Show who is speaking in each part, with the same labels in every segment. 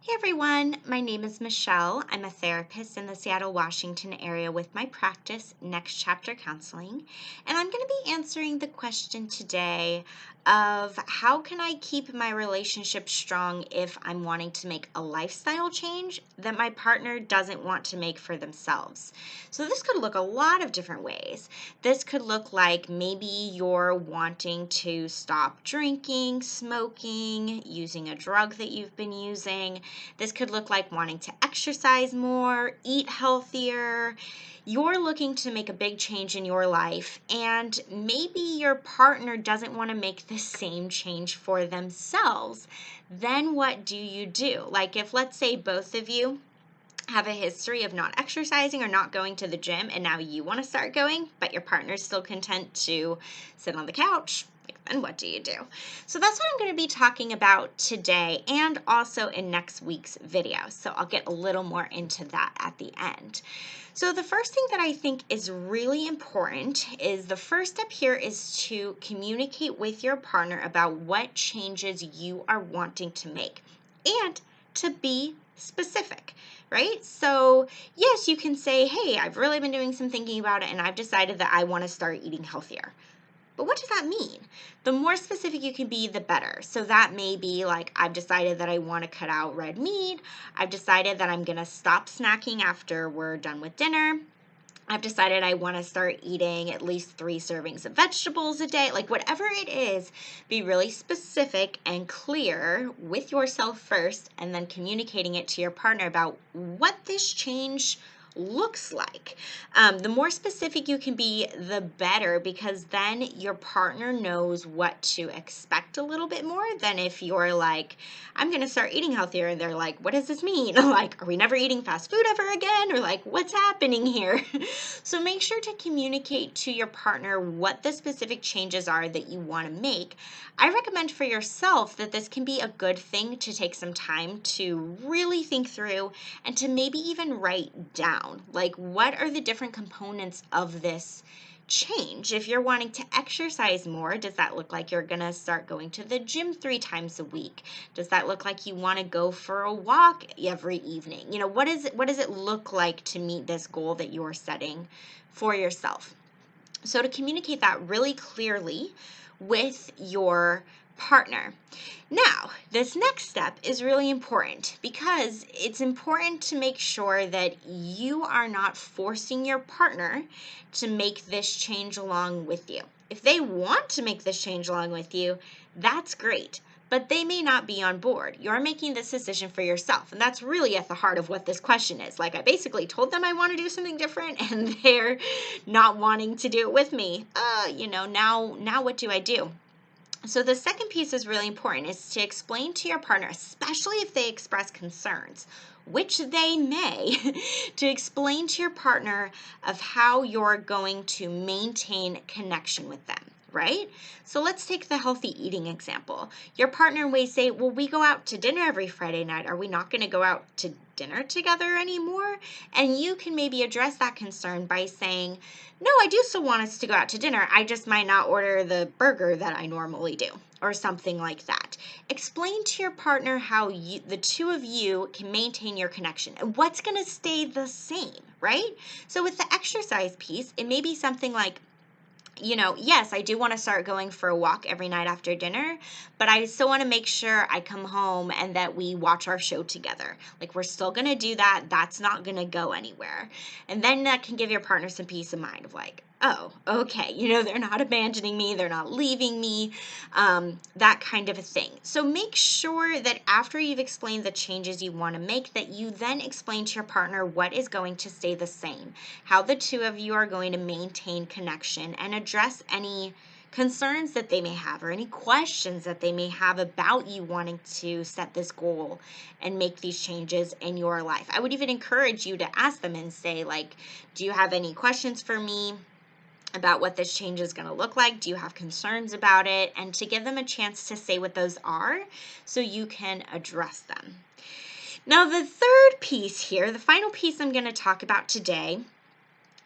Speaker 1: Hey everyone, my name is Michelle. I'm a therapist in the Seattle, Washington area with my practice, Next Chapter Counseling. And I'm going to be answering the question today of how can I keep my relationship strong if I'm wanting to make a lifestyle change that my partner doesn't want to make for themselves. So this could look a lot of different ways. This could look like maybe you're wanting to stop drinking, smoking, using a drug that you've been using. This could look like wanting to exercise more, eat healthier. You're looking to make a big change in your life, and maybe your partner doesn't want to make the same change for themselves. Then what do you do? Like, if let's say both of you have a history of not exercising or not going to the gym, and now you want to start going, but your partner's still content to sit on the couch. Like, then what do you do? So that's what I'm going to be talking about today and also in next week's video. So I'll get a little more into that at the end. So the first thing that I think is really important is the first step here is to communicate with your partner about what changes you are wanting to make and to be specific, right? So, yes, you can say, hey, I've really been doing some thinking about it and I've decided that I want to start eating healthier. But what does that mean? The more specific you can be, the better. So that may be like, I've decided that I want to cut out red meat. I've decided that I'm going to stop snacking after we're done with dinner. I've decided I want to start eating at least 3 servings of vegetables a day. Like, whatever it is, be really specific and clear with yourself first, and then communicating it to your partner about what this change looks like. The more specific you can be, the better, because then your partner knows what to expect a little bit more than if you're like, I'm going to start eating healthier, and they're like, what does this mean? Like, are we never eating fast food ever again? Or like, what's happening here? So make sure to communicate to your partner what the specific changes are that you want to make. I recommend for yourself that this can be a good thing to take some time to really think through and to maybe even write down, like, what are the different components of this change? If you're wanting to exercise more, does that look like you're going to start going to the gym 3 times a week? Does that look like you want to go for a walk every evening? What does it look like to meet this goal that you're setting for yourself? So to communicate that really clearly with your partner. Now, this next step is really important because it's important to make sure that you are not forcing your partner to make this change along with you. If they want to make this change along with you, that's great, but they may not be on board. You're making this decision for yourself, and that's really at the heart of what this question is. Like, I basically told them I want to do something different, and they're not wanting to do it with me. Now what do I do? So the second piece is really important, is to explain to your partner, especially if they express concerns, which they may, to explain to your partner of how you're going to maintain connection with them, right? So let's take the healthy eating example. Your partner may say, well, we go out to dinner every Friday night. Are we not going to go out to dinner together anymore? And you can maybe address that concern by saying, no, I do still want us to go out to dinner. I just might not order the burger that I normally do, or something like that. Explain to your partner how the two of you can maintain your connection and what's going to stay the same, right? So with the exercise piece, it may be something like, yes, I do want to start going for a walk every night after dinner, but I still want to make sure I come home and that we watch our show together. Like, we're still going to do that. That's not going to go anywhere. And then that can give your partner some peace of mind of like, oh, okay, they're not abandoning me. They're not leaving me, that kind of a thing. So make sure that after you've explained the changes you want to make, that you then explain to your partner what is going to stay the same, how the two of you are going to maintain connection and address any concerns that they may have or any questions that they may have about you wanting to set this goal and make these changes in your life. I would even encourage you to ask them and say, like, do you have any questions for me about what this change is going to look like? Do you have concerns about it? And to give them a chance to say what those are so you can address them. Now, the third piece here, the final piece I'm going to talk about today,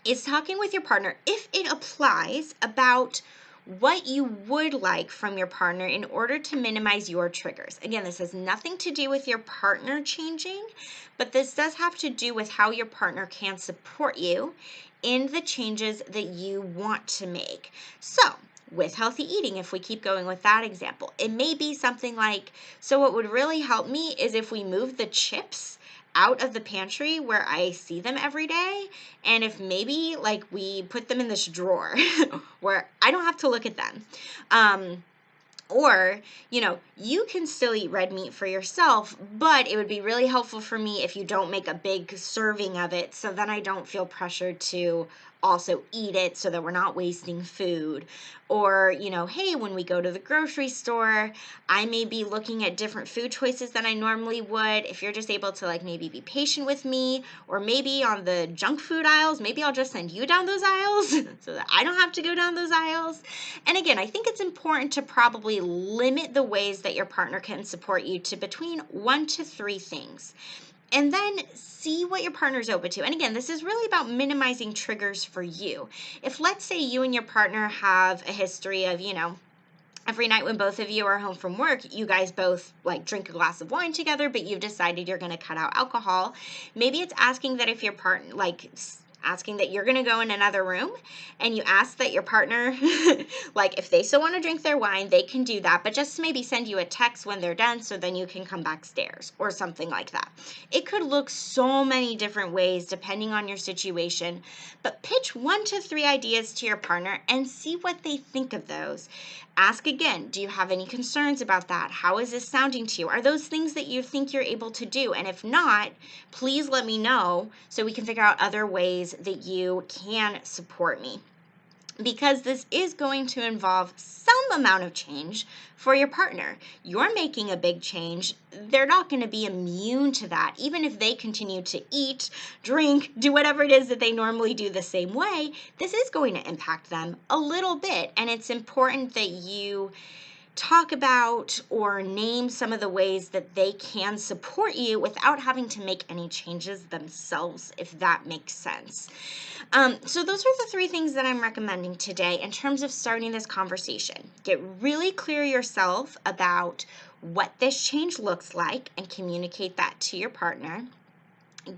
Speaker 1: is talking with your partner, if it applies, about what you would like from your partner in order to minimize your triggers. Again, this has nothing to do with your partner changing, but this does have to do with how your partner can support you in the changes that you want to make. So, with healthy eating, if we keep going with that example, it may be something like, so what would really help me is if we move the chips out of the pantry where I see them every day, and if maybe like we put them in this drawer where I don't have to look at them. Or, you can still eat red meat for yourself, but it would be really helpful for me if you don't make a big serving of it, so then I don't feel pressured to also eat it so that we're not wasting food. Or, hey, when we go to the grocery store, I may be looking at different food choices than I normally would. If you're just able to like maybe be patient with me, or maybe on the junk food aisles, maybe I'll just send you down those aisles so that I don't have to go down those aisles. And again, I think it's important to probably limit the ways that your partner can support you to between 1 to 3 things. And then see what your partner's open to. And again, this is really about minimizing triggers for you. If, let's say, you and your partner have a history of, every night when both of you are home from work, you guys both like drink a glass of wine together, but you've decided you're going to cut out alcohol. Maybe it's asking that if your partner, asking that you're going to go in another room, and you ask that your partner, like if they still want to drink their wine, they can do that, but just maybe send you a text when they're done so then you can come backstairs or something like that. It could look so many different ways depending on your situation, but pitch 1 to 3 ideas to your partner and see what they think of those. Ask again, do you have any concerns about that? How is this sounding to you? Are those things that you think you're able to do? And if not, please let me know so we can figure out other ways that you can support me. Because this is going to involve some amount of change for your partner. You're making a big change. They're not going to be immune to that. Even if they continue to eat, drink, do whatever it is that they normally do the same way, this is going to impact them a little bit. And it's important that you talk about or name some of the ways that they can support you without having to make any changes themselves, if that makes sense. So those are the 3 things that I'm recommending today in terms of starting this conversation. Get really clear yourself about what this change looks like and communicate that to your partner.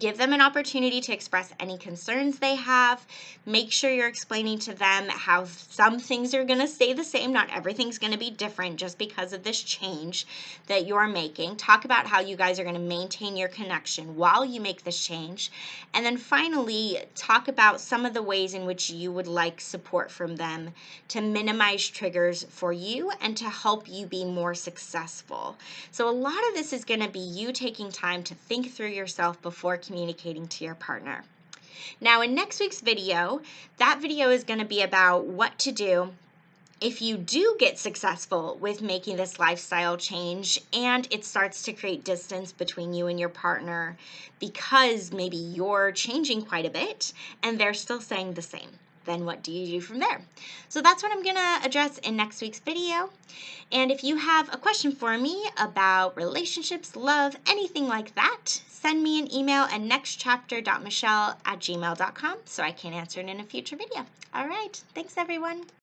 Speaker 1: Give them an opportunity to express any concerns they have. Make sure you're explaining to them how some things are going to stay the same. Not everything's going to be different just because of this change that you're making. Talk about how you guys are going to maintain your connection while you make this change. And then finally, talk about some of the ways in which you would like support from them to minimize triggers for you and to help you be more successful. So a lot of this is going to be you taking time to think through yourself before communicating to your partner. Now, in next week's video, that video is going to be about what to do if you do get successful with making this lifestyle change and it starts to create distance between you and your partner because maybe you're changing quite a bit and they're still staying the same. Then what do you do from there? So that's what I'm going to address in next week's video. And if you have a question for me about relationships, love, anything like that, send me an email at nextchapter.michelle@gmail.com so I can answer it in a future video. All right. Thanks, everyone.